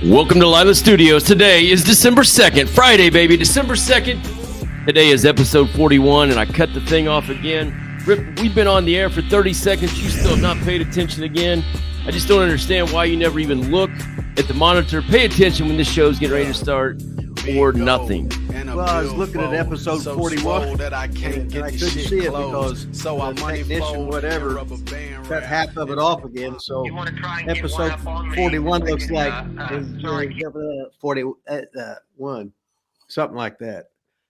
Welcome to Lila Studios. Today is December 2nd, Friday, baby, December 2nd. Today is episode 41, and I cut the thing off again. Rip, we've been on the air for 30 seconds. You still have not paid attention again. I just don't understand why you never even look at the monitor. Pay attention when this show's getting ready to start, or nothing. Well, I was looking at episode 41, and I couldn't see it because the technician, whatever, cut half of it off again. So episode 41 looks like 41, something like that.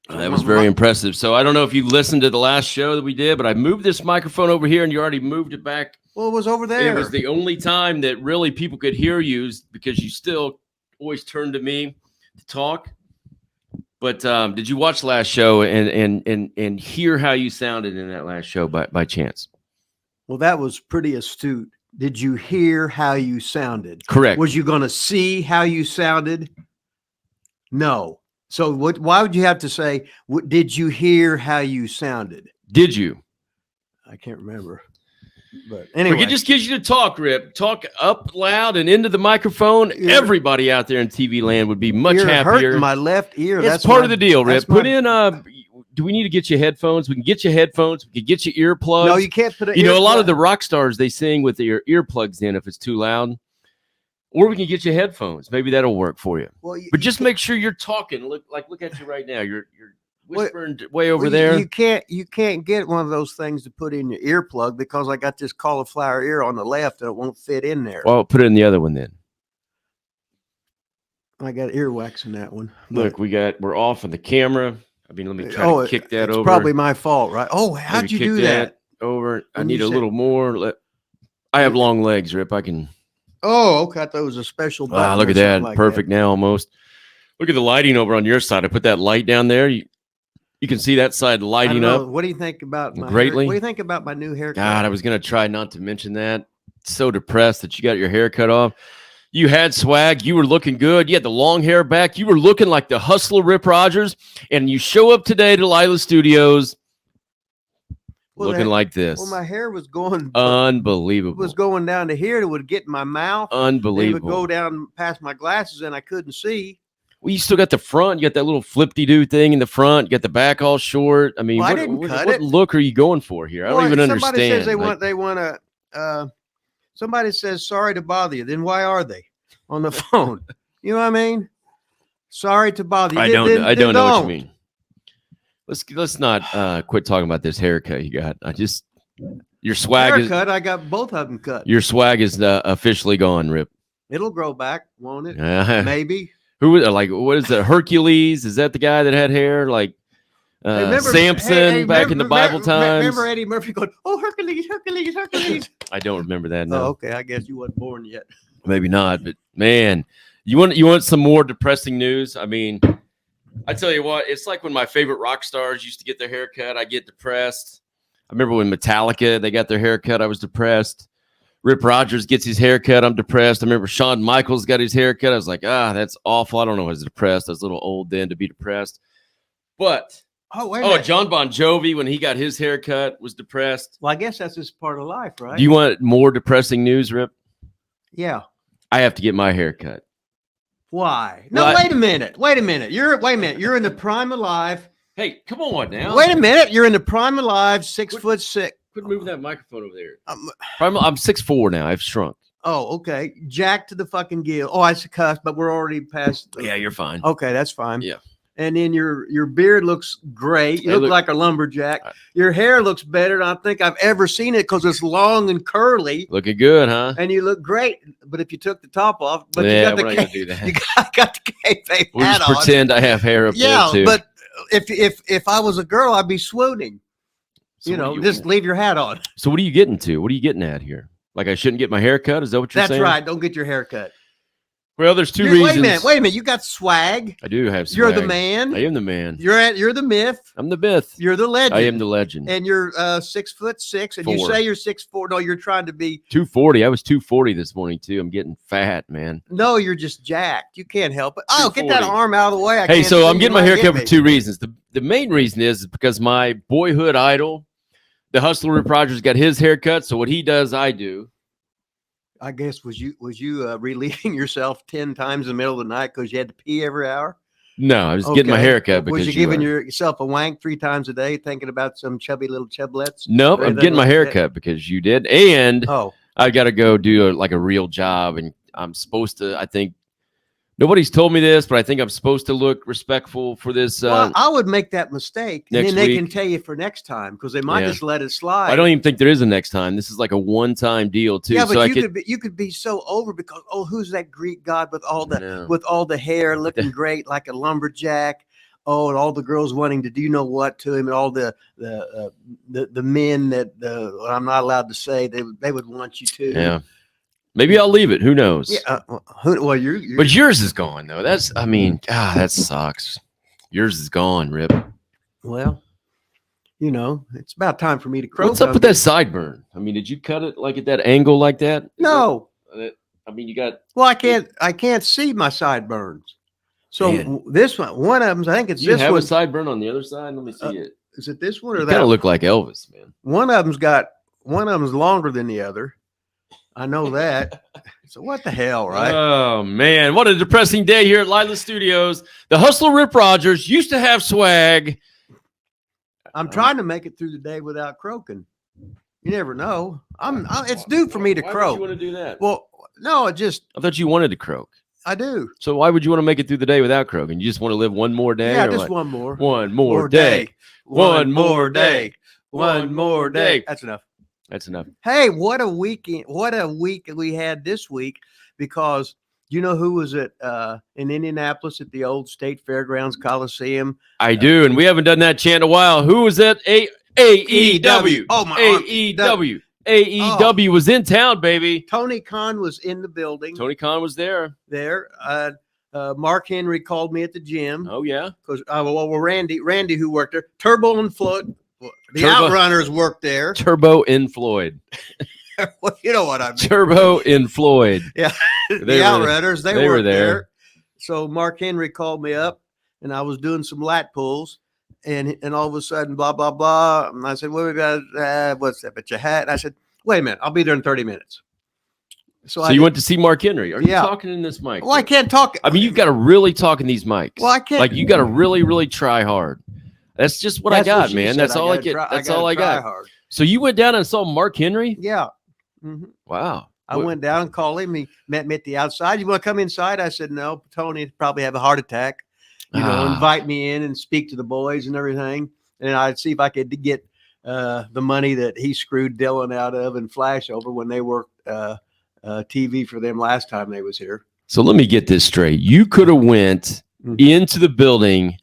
That was very impressive. So I don't know if you listened to the last show that we did, but I moved this microphone over here, and you already moved it back. Well, it was over there. It was the only time that really people could hear you because you still always turn to me to talk. But did you watch last show and hear how you sounded in that last show by chance? Well, that was pretty astute. Did you hear how you sounded? Correct. Was you going to see how you sounded? No. So why would you have to say, did you hear how you sounded? Did you? I can't remember. But anyway. It just gives you to talk, Rip. Talk up loud and into the microphone. Everybody out there in TV land would be much happier. Hurting my left ear. That's part of the deal, Rip. Put in do we need to get you headphones? We can get you headphones. We can get you earplugs. No, you can't put it. You know, a lot of the rock stars, they sing with their earplugs in if it's too loud. Or we can get you headphones. Maybe that'll work for you. Well, but just make sure you're talking. Look at you right now. You're whispering way over there. You can't get one of those things to put in your earplug because I got this cauliflower ear on the left and it won't fit in there. Well, put it in the other one then. I got earwax in that one. Look, we're off on the camera. I mean, let me try to kick that over. It's probably my fault, right? Oh, how'd you do that? Over. I need a little more. I have long legs, Rip. I can. Oh, okay. I thought it was a special button. Wow, look at that. Perfect now almost. Look at the lighting over on your side. I put that light down there. You can see that side lighting up. What do you think about my greatly? What do you think about my new haircut? God, I was going to try not to mention that. So depressed that you got your hair cut off. You had swag. You were looking good. You had the long hair back. You were looking like the hustler Rip Rogers. And you show up today to Lila Studios looking like this. Well, my hair was going unbelievable. It was going down to here. It would get in my mouth. Unbelievable. It would go down past my glasses and I couldn't see. Well, you still got the front. You got that little flip-de-doo thing in the front. You got the back all short. I mean, what look are you going for here? I don't even understand. Somebody says they want to. Somebody says sorry to bother you. Then why are they on the phone? You know what I mean? Sorry to bother you. I don't know what you mean. Let's not quit talking about this haircut you got. Your swag haircut. I got both of them cut. Your swag is officially gone, Rip. It'll grow back, won't it? Maybe. What is that? Hercules? Is that the guy that had hair like Samson back in the Bible times? Remember Eddie Murphy going, "Oh, Hercules, Hercules, Hercules." I don't remember that. No. Oh, okay, I guess you wasn't born yet. Maybe not, but man, you want some more depressing news? I mean, I tell you what, it's like when my favorite rock stars used to get their hair cut, I get depressed. I remember when Metallica, they got their hair cut, I was depressed. Rip Rogers gets his hair cut, I'm depressed. I remember Shawn Michaels got his hair cut. I was like, that's awful. I don't know. I was depressed. I was a little old then to be depressed. But, John Bon Jovi, when he got his hair cut, was depressed. Well, I guess that's just part of life, right? Do you want more depressing news, Rip? Yeah. I have to get my hair cut. Why? No, wait a minute. You're in the prime of life. Hey, come on now. Wait a minute. You're in the prime of life, 6'6". Quit moving that microphone over there. I'm 6'4" now. I've shrunk. Oh, okay. Jack to the fucking gill. Oh, I cussed, but we're already past. Yeah, you're fine. Okay, that's fine. Yeah. And then your beard looks great. You look like a lumberjack. Your hair looks better than I think I've ever seen it because it's long and curly. Looking good, huh? And you look great. But if you took the top off, but you got we're not gonna do that. You got the kayfabe we'll hat just on. Pretend I have hair up there too. Yeah, but if I was a girl, I'd be swooning. So just leave your hat on. So what are you getting to? What are you getting at here? Like I shouldn't get my hair cut? Is that what you're saying? That's right. Don't get your hair cut. Well, there's two reasons. Wait a minute. You got swag. I do have swag. You're the man. I am the man. You're the myth. I'm the myth. You're the legend. I am the legend. And you're 6'6", and you say you're 6'4". No, you're trying to be 240. I was 240 this morning too. I'm getting fat, man. No, you're just jacked. You can't help it. Oh, get that arm out of the way. Hey, so I'm getting my hair cut for two reasons. The main reason is because my boyhood idol, the hustler Rip Rogers, got his haircut. So what he does, I do. I guess was you relieving yourself 10 times in the middle of the night because you had to pee every hour? No, I was getting my hair cut. Was you giving yourself a wank 3 times a day, thinking about some chubby little chublets? Nope, I'm getting my hair cut because you did, and I got to go do a real job, and I'm supposed to. I think nobody's told me this, but I think I'm supposed to look respectful for this. Well, I would make that mistake, and then they can tell you for next time because they might just let it slide. I don't even think there is a next time. This is like a one-time deal too. Yeah, but you could be so over because who's that Greek god with all the hair looking great like a lumberjack? Oh, and all the girls wanting to do you know what to him, and all the men that I'm not allowed to say they would want you to. Yeah. Maybe I'll leave it. Who knows? Yeah. But yours is gone though. That sucks. Yours is gone, Rip. Well, it's about time for me to croak. What's up with that sideburn? I mean, did you cut it like at that angle like that? No. You got. Well, I can't see my sideburns. So this one of them, I think it's this one. You have a sideburn on the other side. Let me see it. Is it this one or that? Kind of look like Elvis, man. One of them's longer than the other. I know that. So what the hell, right? Oh, man. What a depressing day here at Lila Studios. The Hustler Rip Rogers used to have swag. I'm trying to make it through the day without croaking. You never know. It's due for me to croak. Why would you want to do that? Well, no, I thought you wanted to croak. I do. So why would you want to make it through the day without croaking? You just want to live one more day? Yeah, just one more. One more day. One more day. One more day. That's enough. That's enough. Hey, what a weekend! What a week we had this week, because you know who was in Indianapolis at the old State Fairgrounds Coliseum? I do, and we haven't done that chant in a while. Who was at AEW? Oh my AEW. AEW was in town, baby. Tony Khan was in the building. Tony Khan was there. Mark Henry called me at the gym. Oh yeah, because Randy who worked there, Turbo and Floyd. The Outrunners worked there. Turbo and Floyd. Well, you know what I mean. Turbo and Floyd. Yeah. The Outrunners, they were there. So Mark Henry called me up, and I was doing some lat pulls, and all of a sudden, blah, blah, blah. And I said, well, we got, what's that? But your hat. And I said, wait a minute. I'll be there in 30 minutes. So you went to see Mark Henry. Are you talking in this mic? Well, I can't talk. I mean, you've got to really talk in these mics. Well, I can't. Like, you got to really, really try hard. That's just what I got, man. That's all I get. That's all I got. So you went down and saw Mark Henry? Yeah. Mm-hmm. Wow. I went down and called him. He met me at the outside. You want to come inside? I said, no, Tony probably have a heart attack. Invite me in and speak to the boys and everything. And I'd see if I could get the money that he screwed Dylan out of and Flash over when they worked TV for them last time they was here. So let me get this straight. You could have went into the building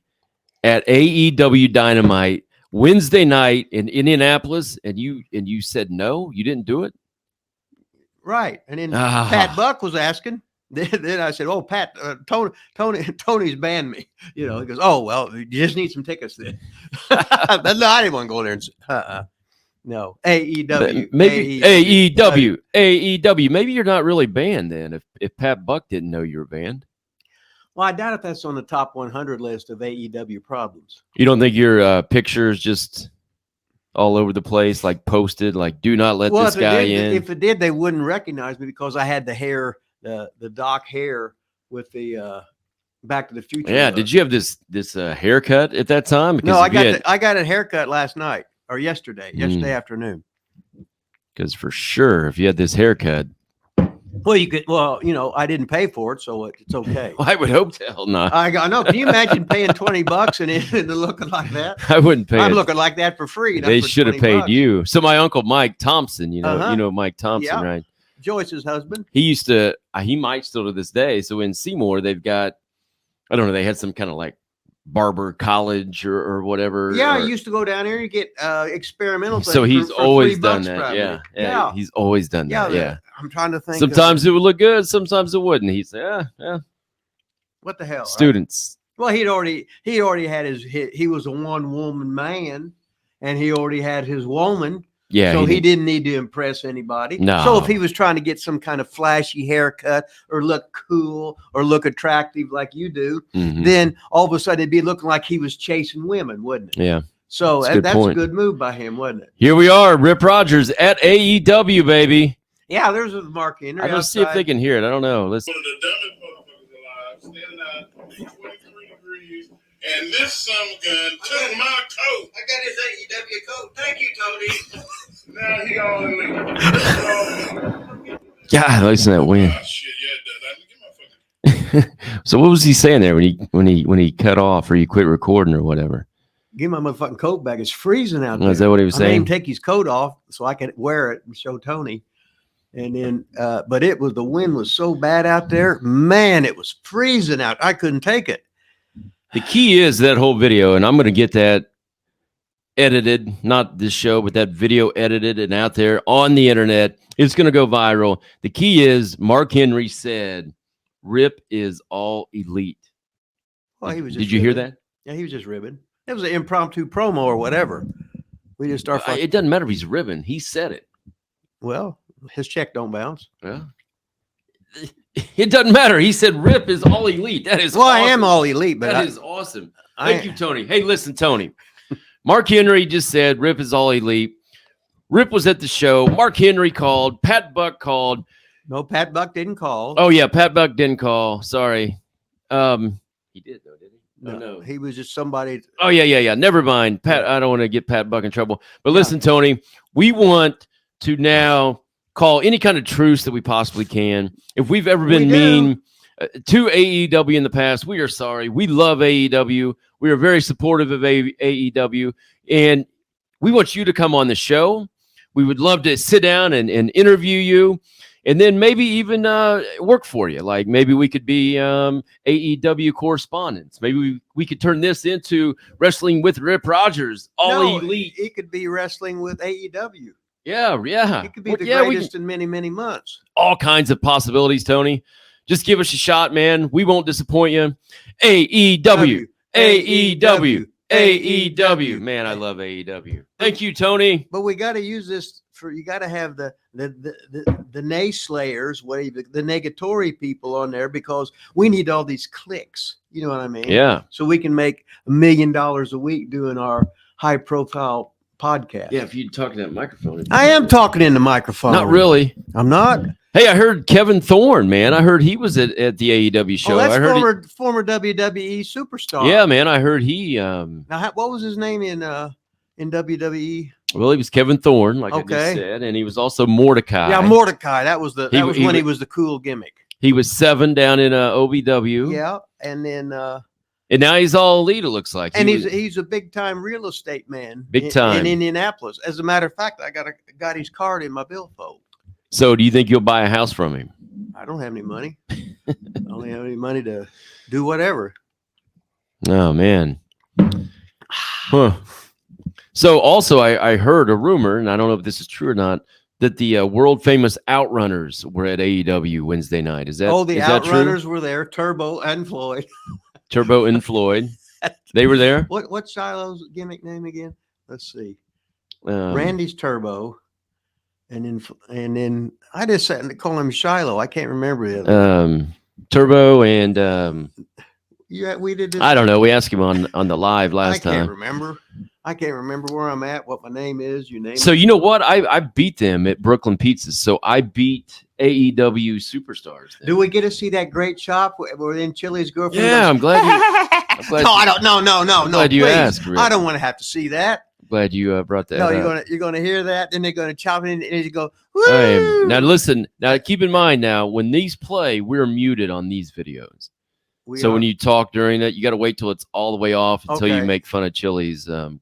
at AEW Dynamite Wednesday night in Indianapolis, and you said no, you didn't do it, right? And then Pat Buck was asking. Then I said, "Oh, Pat, Tony's banned me." He goes, "Oh well, you just need some tickets then." No, I didn't want to go there and no AEW. Maybe AEW. Maybe you're not really banned then. If Pat Buck didn't know you were banned. Well, I doubt if that's on the top 100 list of AEW problems. You don't think your pictures just all over the place, like posted, like do not let this guy in? If it did, they wouldn't recognize me because I had the hair, the Doc hair with the Back to the Future. Yeah, did you have this haircut at that time? Because no, I got a haircut last night or yesterday afternoon. Because for sure, if you had this haircut. Well, you could. Well, I didn't pay for it, so it's okay. Well, I would hope to hell not. I know. Can you imagine paying $20 and looking like that? I wouldn't pay. I'm looking like that for free. They should have paid you. So my uncle Mike Thompson, you know Mike Thompson, right? Joyce's husband. He used to. He might still to this day. So in Seymour, they've got. I don't know. They had some kind of like barber college or whatever. Yeah, I used to go down there and get experimental things. So he's for always done $3 that. Probably. Yeah. He's always done that. Yeah. I'm trying to think. Sometimes it would look good. Sometimes it wouldn't. He'd say, yeah. What the hell? Students. Right? Well, he already had he was a one woman man, and he already had his woman. Yeah. So he didn't need to impress anybody. No. So if he was trying to get some kind of flashy haircut or look cool or look attractive like you do, then all of a sudden it'd be looking like he was chasing women, wouldn't it? Yeah. So that's a good move by him, wasn't it? Here we are, Rip Rogers at AEW, baby. Yeah, there's a Mark Henry. I'm gonna see if they can hear it. I don't know. Let's. One of the dumbest motherfuckers alive, standing out 23 degrees, and this some gun took my coat. I got his AEW coat. Thank you, Tony. Now he all in me. God, listen to that wind. Oh, shit, yeah, it does. I mean, get my fucking. So what was he saying there when he cut off or he quit recording or whatever? Give my motherfucking coat back. It's freezing out there. Is that what he was saying? I made him take his coat off so I could wear it and show Tony. And then, but the wind was so bad out there, man, it was freezing out. I couldn't take it. The key is that whole video, and I'm going to get that edited, not this show, but that video edited and out there on the internet. It's going to go viral. The key is Mark Henry said, "Rip is all elite." Well, he was. Did you hear that? Yeah, he was just ribbing. It was an impromptu promo or whatever. We just start. It doesn't matter if he's ribbing. He said it. Well, his check don't bounce. Yeah. It doesn't matter. He said Rip is all elite. That is well, awesome. I am all elite, but that is awesome. Thank you, Tony. Hey, listen, Tony. Mark Henry just said Rip is all elite. Rip was at the show. Mark Henry called. Pat Buck called. No, Pat Buck didn't call. Oh, yeah. Pat Buck didn't call. Sorry. He did, though, did he? No, he was just somebody. Oh, yeah. Never mind. Pat. I don't want to get Pat Buck in trouble. But listen, Tony, we want to now call any kind of truce that we possibly can. If we've ever been mean to AEW in the past, we are sorry. We love AEW. We are very supportive of AEW. And we want you to come on the show. We would love to sit down and interview you. And then maybe even work for you. Like maybe we could be AEW correspondents. Maybe we could turn this into Wrestling with Rip Rogers, all elite. It could be Wrestling with AEW. Yeah. It could be the greatest in many, many months. All kinds of possibilities, Tony. Just give us a shot, man. We won't disappoint you. AEW. Man, I love AEW. Thank you, Tony. But we got to use this you got to have the nayslayers, the negatory people on there because we need all these clicks. You know what I mean? Yeah. So we can make $1 million a week doing our high profile podcast. Yeah, if you'd talk in that microphone. I am talking in the microphone. Not really. I'm not. Hey, I heard Kevin Thorne, man. I heard he was at the AEW show. Oh, that's I heard former WWE superstar. Yeah, man. I heard he. Now, what was his name in WWE? Well, he was Kevin Thorne, like I just said, and he was also Mordecai. Yeah, Mordecai. That was when he was the cool gimmick. He was 7 down in OVW. Yeah, and then. And now he's all elite, it looks like. And he's a big time real estate man. Big time in Indianapolis. As a matter of fact, I got his card in my billfold. So, do you think you'll buy a house from him? I don't have any money. I only have any money to do whatever. Oh man. Huh. So, also, I heard a rumor, and I don't know if this is true or not, that the world famous Outrunners were at AEW Wednesday night. Is that? The Outrunners were there. Turbo and Floyd. Turbo and Floyd. They were there. What's Shiloh's gimmick name again? Let's see. Randy's Turbo, and then I just call him Shiloh. I can't remember it. Turbo and yeah, we did. I don't know. We asked him on the live last time. I can't remember where I'm at. What my name is. You name. So you know what? I beat them at Brooklyn Pizzas. So I beat AEW Superstars. Do we get to see that great shop where then Chili's girlfriend? Yeah, I'm glad you. No, I don't. No. Glad you asked. Rick. I don't want to have to see that. Glad you brought that. No, up. you're gonna hear that. Then they're gonna chop it in, and you go. Woo! Now listen. Now keep in mind. Now when these play, we're muted on these videos. So when you talk during it, you got to wait till it's all the way off until you make fun of Chili's girl.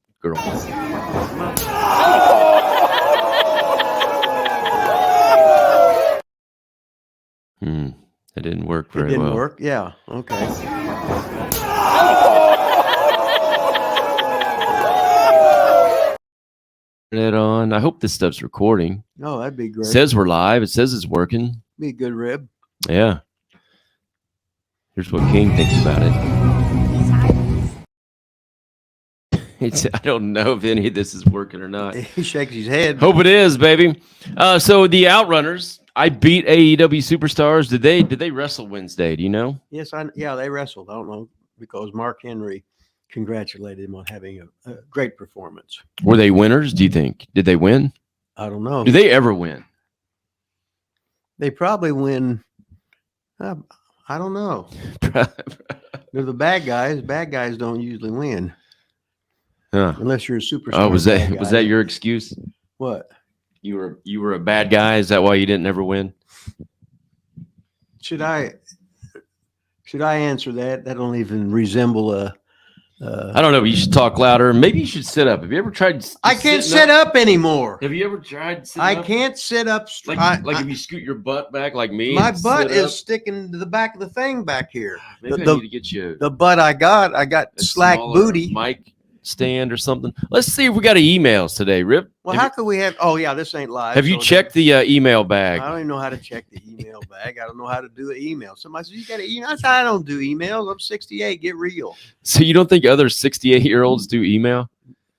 That didn't work very well. It didn't work? Yeah. Okay. It on. I hope this stuff's recording. Oh, that'd be great. It says we're live. It says it's working. Be a good rib. Yeah. Here's what King thinks about it. I don't know if any of this is working or not. He shakes his head. Hope it is, baby. So the Outrunners, I beat AEW Superstars. Did they wrestle Wednesday? Do you know? Yes, they wrestled. I don't know because Mark Henry congratulated him on having a great performance. Were they winners? Do you think? Did they win? I don't know. Do they ever win? They probably win. I don't know. They're the bad guys. Bad guys don't usually win. Huh. Unless you're a superstar. Oh, was that your excuse? What? You were a bad guy? Is that why you didn't ever win? Should I answer that? That don't even resemble a. I don't know. You should talk louder. Maybe you should sit up. Have you ever tried? I can't sit up anymore. Have you ever tried? I can't sit up. Like if you scoot your butt back like me. My butt is sticking to the back of the thing back here. Maybe I need to get you the butt I got slack booty. Mic stand or something. Let's see if we got any emails today, Rip. Well, how could we have? Oh yeah, this ain't live. Have you checked the email bag? I don't even know how to check the email bag. I don't know how to do an email. Somebody says you got to email. I said I don't do emails. I'm 68. Get real. So you don't think other 68-year-olds do email?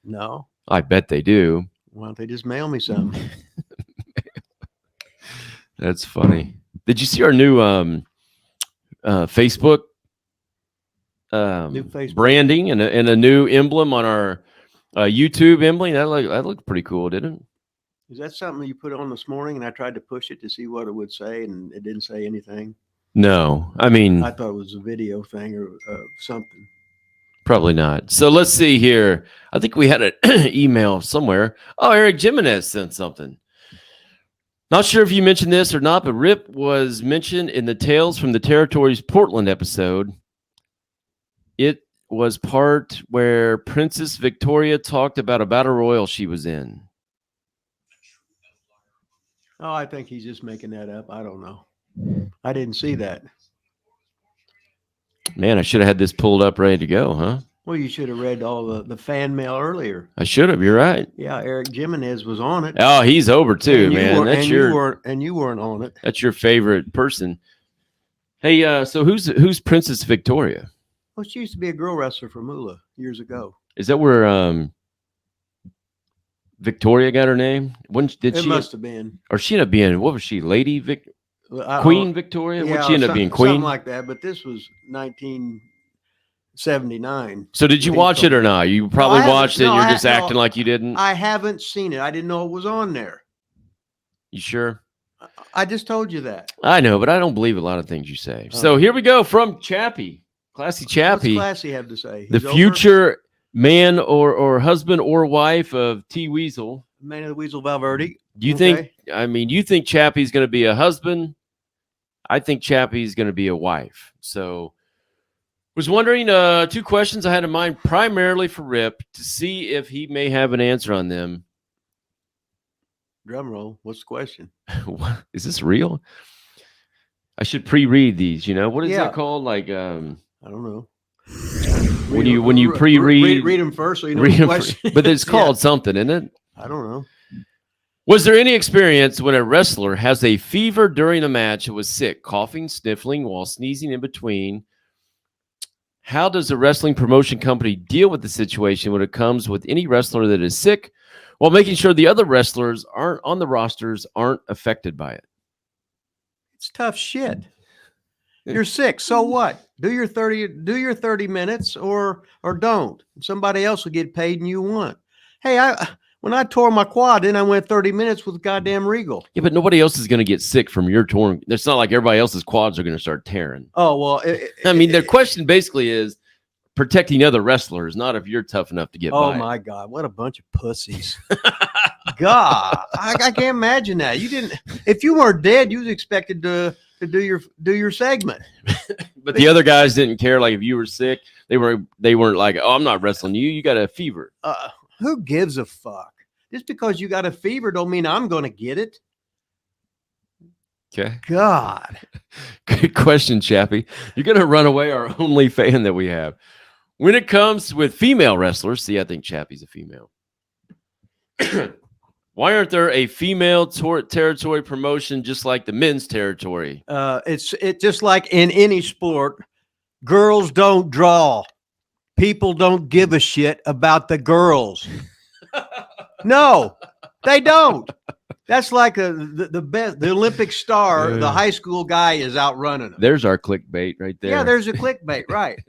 No. I bet they do. Why don't they just mail me some? That's funny. Did you see our new Facebook? New Facebook branding and a new emblem on our YouTube emblem. That looked pretty cool, didn't it? Is that something you put on this morning? And I tried to push it to see what it would say, and it didn't say anything. No, I mean, I thought it was a video thing or something. Probably not. So let's see here. I think we had an email somewhere. Oh, Eric Jimenez sent something. Not sure if you mentioned this or not, but Rip was mentioned in the Tales from the Territories Portland episode. It was part where Princess Victoria talked about a battle royal she was in. Oh, I think he's just making that up. I don't know. I didn't see that. Man, I should have had this pulled up ready to go, huh? Well, you should have read all the fan mail earlier. I should have. You're right. Yeah, Eric Jimenez was on it. Oh, he's over too, man. You weren't on it. That's your favorite person. Hey, so who's Princess Victoria? Well, she used to be a girl wrestler for Moolah years ago. Is that where Victoria got her name? When did she? It must have been. Or she ended up being, what was she, Lady Queen Victoria? Yeah, what she ended up being, Queen? Something like that, but this was 1979. So did you watch it or not? You probably watched it and you're just acting like you didn't? I haven't seen it. I didn't know it was on there. You sure? I just told you that. I know, but I don't believe a lot of things you say. So here we go from Chappie. Classy Chappie. What's Classy have to say? The future man or husband or wife of T Weasel. Man of the Weasel Valverde. Do you think, you think Chappie's going to be a husband? I think Chappie's going to be a wife. So was wondering, two questions I had in mind primarily for Rip to see if he may have an answer on them. Drum roll. What's the question? Is this real? I should pre-read these, What is that called? Like, I don't know. When you pre-read, read them first, so you know the question. But it's called something, isn't it? I don't know. Was there any experience when a wrestler has a fever during a match and was sick, coughing, sniffling, while sneezing in between? How does a wrestling promotion company deal with the situation when it comes with any wrestler that is sick, while making sure the other wrestlers aren't on the rosters aren't affected by it? It's tough shit. You're sick, so what? Do your 30 minutes or don't. Somebody else will get paid and you won't. Hey, when I tore my quad, then I went 30 minutes with goddamn Regal. Yeah, but nobody else is going to get sick from your torn. It's not like everybody else's quads are going to start tearing. Oh, well. The question basically is protecting other wrestlers, not if you're tough enough to get by. Oh, my God. What a bunch of pussies. God, I can't imagine that. You didn't. If you weren't dead, you was expected to do your segment. But the other guys didn't care. Like if you were sick, they weren't like, oh, I'm not wrestling you. You got a fever. Who gives a fuck? Just because you got a fever don't mean I'm going to get it. Okay. God. Good question, Chappie. You're going to run away our only fan that we have. When it comes with female wrestlers, see, I think Chappie's a female. Why aren't there a female territory promotion just like the men's territory? It's just like in any sport. Girls don't draw. People don't give a shit about the girls. No, they don't. That's like the Olympic star, the high school guy is outrunning them. There's our clickbait right there. Yeah, there's a clickbait, right?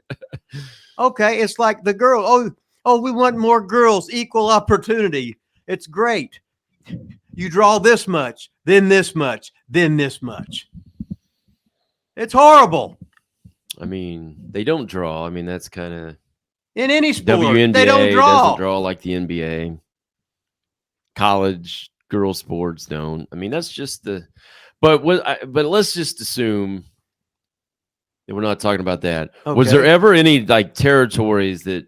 Okay, it's like the girl. Oh, we want more girls, equal opportunity. It's great. You draw this much, then this much, then this much. It's horrible. I mean, they don't draw. I mean, that's kind of in any sport. WNBA they don't draw. Doesn't draw like the NBA. College girl sports don't. I mean, that's just the. But let's just assume that we're not talking about that. Okay. Was there ever any like territories that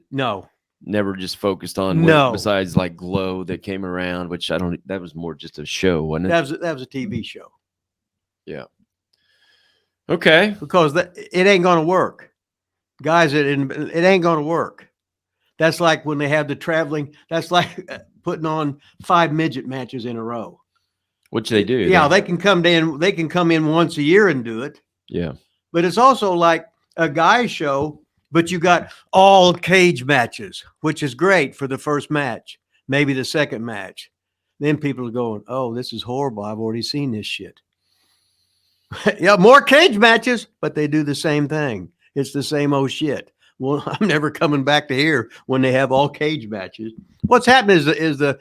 never just focused on besides like Glow that came around, which I don't. That was more just a show, wasn't it? That was a TV show. Yeah. Okay. Because it ain't going to work, guys. It ain't going to work. That's like when they have the traveling. That's like putting on 5 midget matches in a row. Which they do. Yeah, they can come in. They can come in once a year and do it. Yeah. But it's also like a guy show, but you got all cage matches, which is great for the first match, maybe the second match. Then people are going, "Oh, this is horrible. I've already seen this shit." Yeah, more cage matches, but they do the same thing. It's the same old shit. Well, I'm never coming back to here when they have all cage matches. What's happened is the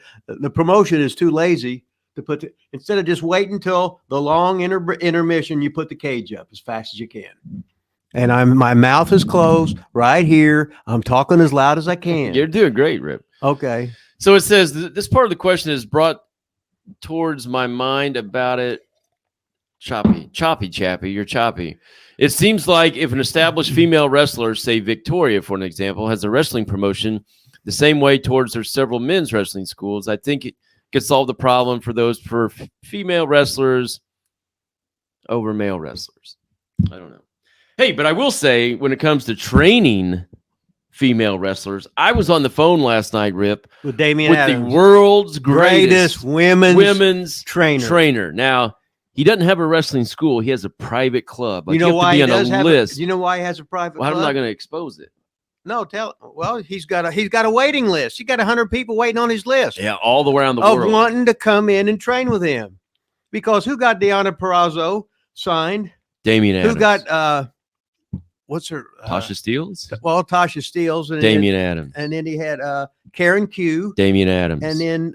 promotion is too lazy to put instead of just waiting until the long intermission, you put the cage up as fast as you can. And my mouth is closed right here. I'm talking as loud as I can. You're doing great, Rip. Okay. So it says this part of the question is brought towards my mind about it. Choppy, you're choppy. It seems like if an established female wrestler, say Victoria, for an example, has a wrestling promotion the same way towards their several men's wrestling schools, I think it could solve the problem for female wrestlers over male wrestlers. I don't know. Hey, but I will say when it comes to training female wrestlers, I was on the phone last night, Rip, with Damian Adams, the world's greatest women's trainer. Now, he doesn't have a wrestling school. He has a private club. Like, you know why he does have list. Do you know why he has a private club? I'm not going to expose it. No, he's got a waiting list. He got 100 people waiting on his list. Yeah, all the way around the world. Of wanting to come in and train with him. Because who got Deonna Purrazzo signed? Damian Adams. Who got what's her Tasha Steelz? Well, Tasha Steelz and Damian Adams. And then he had Karen Q. Damian Adams. And then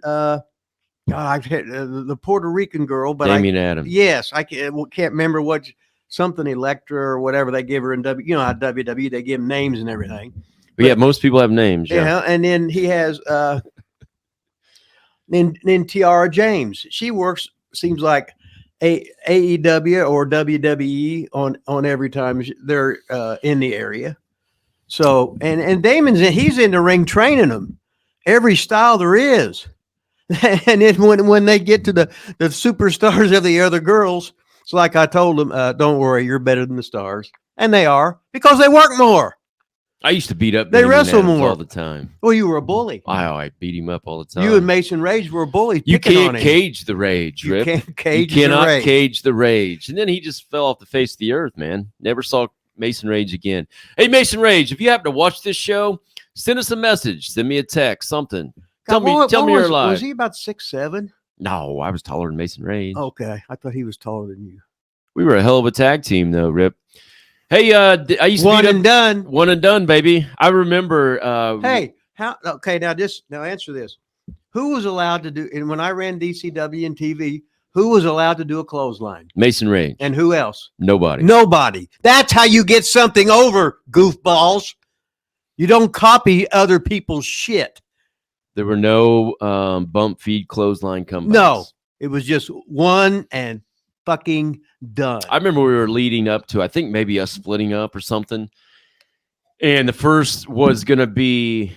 I've had the Puerto Rican girl, but Damian Adams. Yes, I can't remember what something Electra or whatever they give her in W. You know how WWE they give names and everything. But yeah, most people have names. Yeah, and then he has then Tiara James. She works seems like AEW or WWE on every time they're in the area. So and Damon's he's in the ring training them every style there is. And then when they get to the superstars of the other girls, it's like I told them, don't worry, you're better than the stars. And they are, because they work more. I used to beat up they wrestle more all the time. Well, you were a bully. I beat him up all the time. You and Mason Rage were bullies. You can't cage the rage, Rip. You can't cannot cage the rage. And then he just fell off the face of the earth, man. Never saw Mason Rage again. Hey, Mason Rage, if you happen to watch this show, send us a message. Send me a text, something. Tell me you're alive. Was he about 6'7"? No, I was taller than Mason Rage. Okay, I thought he was taller than you. We were a hell of a tag team, though, Rip. Hey, I used to one and done, baby. I remember. Hey, how? Okay, now answer this. Who was allowed to do? And when I ran DCW and TV, who was allowed to do a clothesline? Mason Rage. And who else? Nobody. That's how you get something over, goofballs. You don't copy other people's shit. There were no bump feed clothesline comebacks. No, it was just one and fucking done. I remember we were leading up to, I think maybe us splitting up or something. And the first was going to be,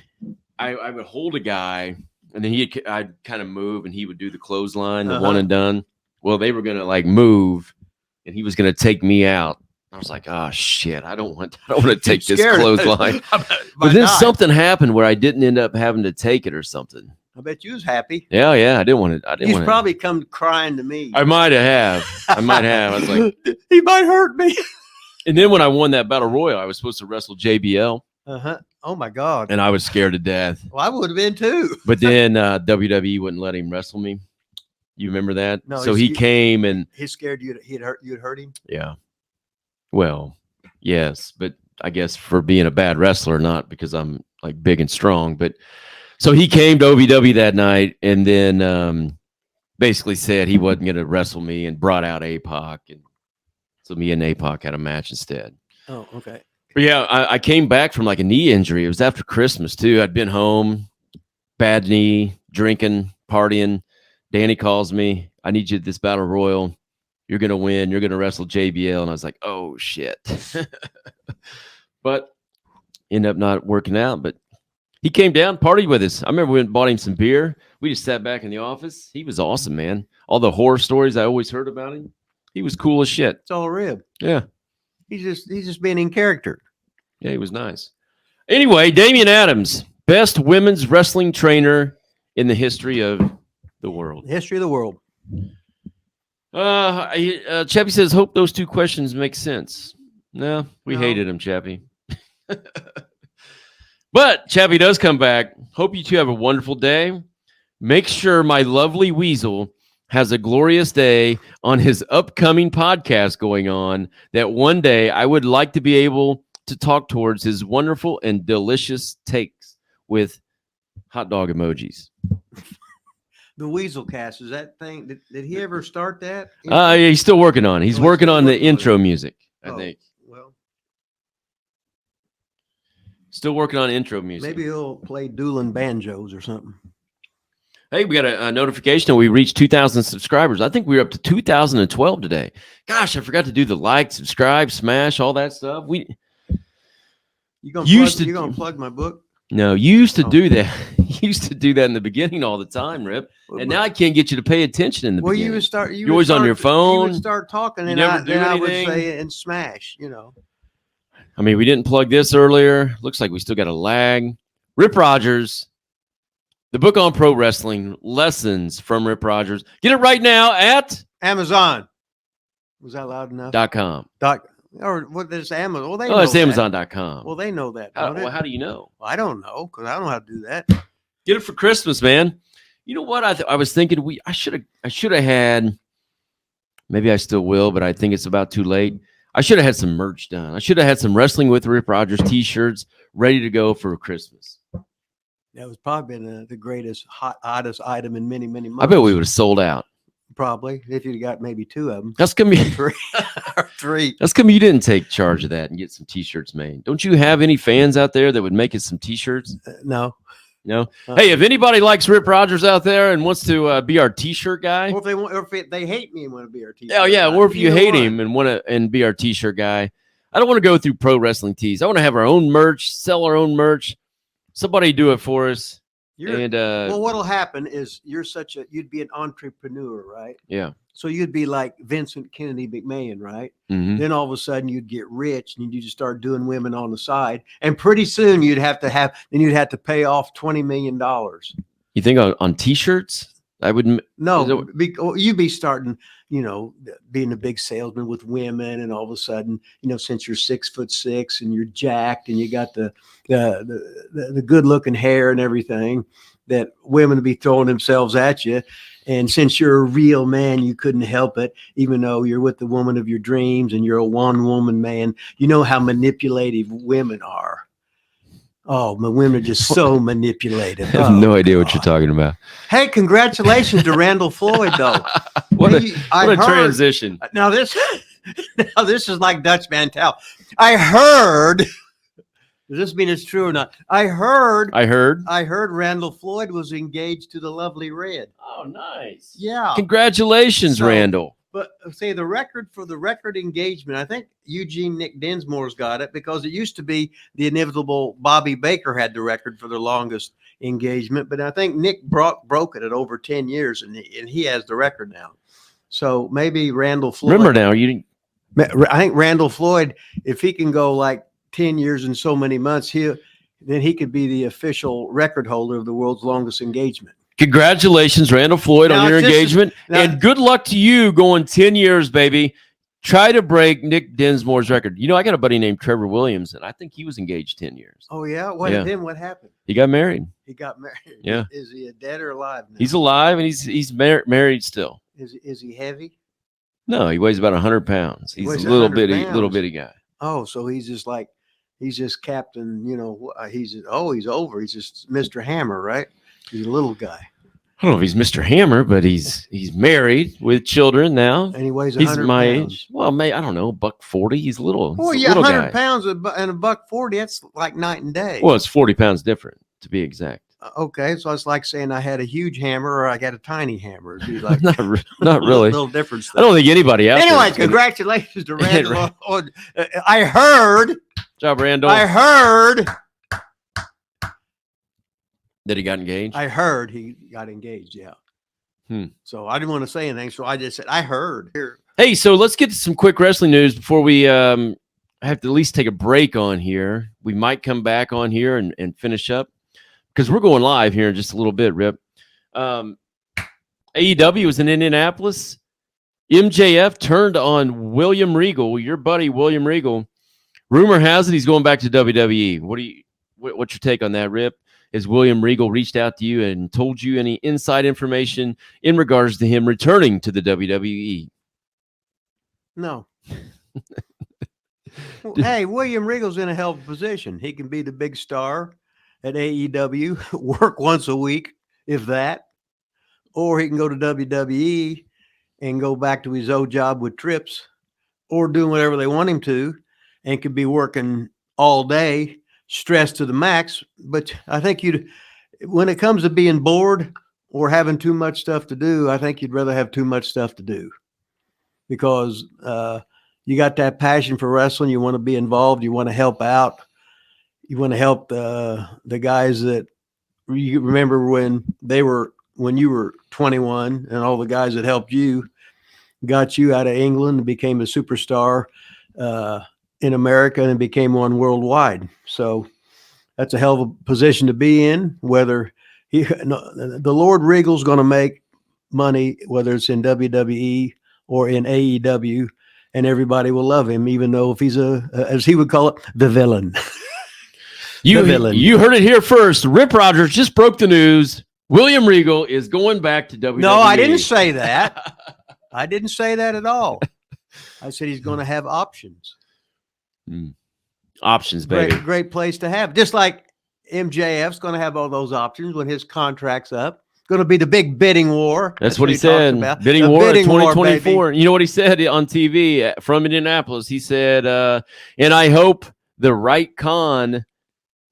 I would hold a guy and then I'd kind of move and he would do the clothesline, the one and done. Well, they were going to like move and he was going to take me out. I was like, oh shit, I don't want to take this clothesline. But then something happened where I didn't end up having to take it or something. I bet you was happy. Yeah, I didn't want it. He's probably come crying to me. I might have. I was like, he might hurt me. And then when I won that battle royal, I was supposed to wrestle JBL. Oh my God. And I was scared to death. Well, I would have been too. But then WWE wouldn't let him wrestle me. You remember that? No. So he came and he's scared you'd hurt him. Yeah. Well, yes, but I guess for being a bad wrestler, not because I'm like big and strong. But so he came to OVW that night, and then basically said he wasn't going to wrestle me and brought out APOC. And so me and APOC had a match instead. Oh, okay. But yeah, I came back from like a knee injury. It was after Christmas too. I'd been home, bad knee, drinking, partying. Danny calls me. I need you at this battle royal. You're going to win. You're going to wrestle JBL. And I was like, oh, shit. But ended up not working out. But he came down, partied with us. I remember we went and bought him some beer. We just sat back in the office. He was awesome, man. All the horror stories I always heard about him. He was cool as shit. It's all rib. Yeah. He's just being in character. Yeah, he was nice. Anyway, Damian Adams, best women's wrestling trainer in the history of the world. History of the world. Chappie says, hope those two questions make sense. No, we hated him, Chappie. But Chappie does come back. Hope you two have a wonderful day. Make sure my lovely weasel has a glorious day on his upcoming podcast going on, that one day I would like to be able to talk towards his wonderful and delicious takes with hot dog emojis. The Weasel Cast, is that thing? Did he ever start that? Yeah, he's still working on it. He's working on the intro music, I think. Well, still working on intro music. Maybe he'll play dueling banjos or something. Hey, we got a notification that we reached 2,000 subscribers. I think we were up to 2,012 today. Gosh, I forgot to do the like, subscribe, smash, all that stuff. You gonna plug my book? No, you used to do that. You used to do that in the beginning all the time, Rip. And now I can't get you to pay attention in the beginning. You're always on your phone. You would start talking, and I would say and smash. I mean, we didn't plug this earlier. Looks like we still got a lag. Rip Rogers, the book on pro wrestling, lessons from Rip Rogers. Get it right now at Amazon. Was that loud enough? .com. Or what is Amazon? Well, it's Amazon.com. Well, they know that. How do you know? Well, I don't know, because I don't know how to do that. Get it for Christmas, man. You know what? I was thinking I should have had. Maybe I still will, but I think it's about too late. I should have had some merch done. I should have had some Wrestling with Rip Rogers T-shirts ready to go for Christmas. That was probably been the greatest, hottest item in many, many months. I bet we would have sold out. Probably, if you'd got maybe two of them. That's gonna be three. That's gonna be you didn't take charge of that and get some T-shirts made. Don't you have any fans out there that would make us some T-shirts? No. Hey, if anybody likes Rip Rogers out there and wants to be our T-shirt guy, or if they hate me and want to be our T-shirt. Oh yeah, or if you hate him and want to be our T-shirt guy, I don't want to go through pro wrestling tees. I want to have our own merch, sell our own merch. Somebody do it for us. Well, what'll happen is you'd be an entrepreneur, right? Yeah. So you'd be like Vincent Kennedy McMahon, right? Mm-hmm. Then all of a sudden you'd get rich and you just start doing women on the side. And pretty soon you'd have to pay off $20 million. You think on T-shirts? I wouldn't. No, you'd be starting, being a big salesman with women, and all of a sudden, since you're 6'6" and you're jacked and you got the good looking hair and everything, that women would be throwing themselves at you. And since you're a real man, you couldn't help it, even though you're with the woman of your dreams and you're a one woman man. You know how manipulative women are. Oh, my women are just so manipulative. I have no idea what you're talking about. Hey, congratulations to Randall Floyd, though. What a transition. Now this is like Dutch Mantel. I heard. Does this mean it's true or not? I heard Randall Floyd was engaged to the lovely Red. Oh, nice. Yeah. Congratulations, Randall. But say the record engagement, I think Nick Dinsmore's got it, because it used to be the inevitable Bobby Baker had the record for the longest engagement, but I think Nick broke it at over 10 years, and he has the record now. So maybe Randall Floyd. Remember now, I think Randall Floyd, if he can go like 10 years and so many months, then he could be the official record holder of the world's longest engagement. Congratulations, Randall Floyd, on your engagement. And good luck to you going 10 years, baby. Try to break Nick Dinsmore's record. I got a buddy named Trevor Williams, and I think he was engaged 10 years. Oh, yeah? Then what happened? He got married. Yeah. Is he dead or alive now? He's alive, and he's married still. Is he heavy? No, he weighs about 100 pounds. He's a little bitty guy. Oh, so he's just Captain, he's over. He's just Mr. Hammer, right? He's a little guy. I don't know if he's Mr. Hammer, but he's married with children now. And he weighs He's 100 my pounds. age. Well, I don't know, $140. He's little. Well, He's yeah, little 100 guy. pounds and $140. That's like night and day. Well, it's 40 pounds different, to be exact. Okay, so it's like saying I had a huge hammer or I got a tiny hammer. It'd be like not really. Little difference. I don't think anybody out there. Anyway, congratulations to Randall. I heard. Good job, Randall. I heard that he got engaged. I heard he got engaged. Yeah. So I didn't want to say anything, so I just said I heard. Here. Hey, so let's get to some quick wrestling news before we have to at least take a break on here. We might come back on here and finish up because we're going live here in just a little bit, Rip. AEW was in Indianapolis. MJF turned on William Regal, your buddy William Regal. Rumor has it he's going back to WWE. What's your take on that, Rip? Has William Regal reached out to you and told you any inside information in regards to him returning to the WWE? No. Hey, William Regal's in a hell of a position. He can be the big star at AEW, work once a week, if that, or he can go to WWE and go back to his old job with Trips, or doing whatever they want him to, and could be working all day, stressed to the max. But I think when it comes to being bored or having too much stuff to do, I think you'd rather have too much stuff to do, because you got that passion for wrestling. You want to be involved. You want to help out. You want to help the guys that you remember when you were 21, and all the guys that helped you got you out of England and became a superstar in America and became one worldwide. So that's a hell of a position to be in. Whether the Lord Regal's going to make money, whether it's in WWE or in AEW, and everybody will love him, even though if he's as he would call it, the villain. You heard it here first. Rip Rogers just broke the news. William Regal is going back to WWE. No, I didn't say that. I didn't say that at all. I said he's going to have options. Options, baby. Great place to have. Just like MJF's going to have all those options when his contract's up. Going to be the big bidding war. That's what he said. Bidding war in 2024. You know what he said on TV from Indianapolis? He said, and I hope the right Khan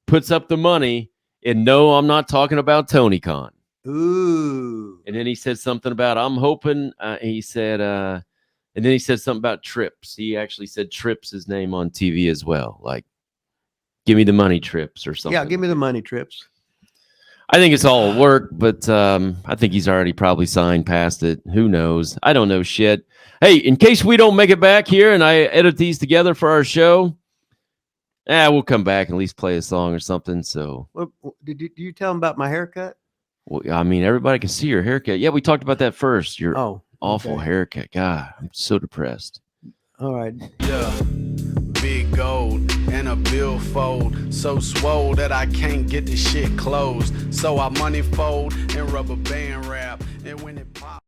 puts up the money. And no, I'm not talking about Tony Khan. Ooh. And then he said something about, I'm hoping, he said, and then he said something about Trips. He actually said Trips' name on TV as well. Like, give me the money, Trips, or something. Yeah, give me the money, Trips. I think it's all work, but I think he's already probably signed past it. Who knows? I don't know shit. Hey, in case we don't make it back here and I edit these together for our show, we'll come back and at least play a song or something. So, did you tell him about my haircut? Well, I mean, everybody can see your haircut. Yeah, we talked about that first. Your awful haircut. God, I'm so depressed. All right. Yeah. Big gold and a billfold, so swole that I can't get the shit closed. So I money fold and rubber band wrap, and when it pops.